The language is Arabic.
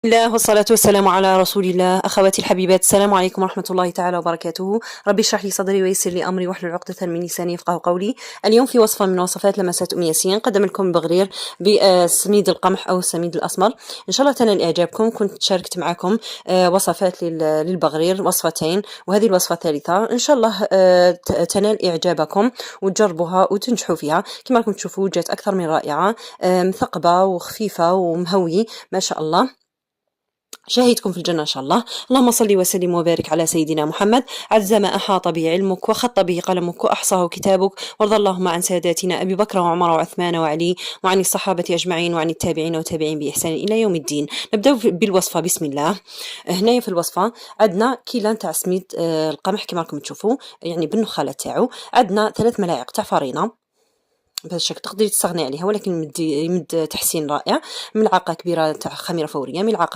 الله والصلاة والسلام على رسول الله. أخواتي الحبيبات، السلام عليكم ورحمة الله تعالى وبركاته. ربي اشرح لي صدري ويسر لي أمري واحلل عقدة من لساني يفقهوا قولي. اليوم في وصفة من وصفات لمسات أم ياسين، قدم لكم بغرير بسميد القمح أو السميد الأسمر. إن شاء الله تنال إعجابكم. كنت شاركت معكم وصفات للبغرير، وصفتين، وهذه الوصفة الثالثة. إن شاء الله تنال إعجابكم وتجربوها وتنجحوا فيها. كما راكم تشوفوا جات أكثر من رائعة، مثقبة وخفيفة ومهوي ما شاء الله. شاهدكم في الجنة إن شاء الله. اللهم صل وسلم وبارك على سيدنا محمد. عز ما أحاط به علمك وخط به قلمك وأحصاه كتابك، وارض اللهم عن ساداتنا أبي بكر وعمر وعثمان وعلي، وعن الصحابة أجمعين، وعن التابعين وتابعين بإحسان إلى يوم الدين. نبدأ بالوصفة بسم الله. هنايا في الوصفة عندنا كيلان تاع سميد القمح كما راكم تشوفوا، يعني بالنخالة تاعو. عندنا 3 ملاعق تاع فرينة بهذا الشكل، تقدري تستغني عليها ولكن يمد تحسين رائع. ملعقة كبيرة تاع خميرة فورية، ملعقة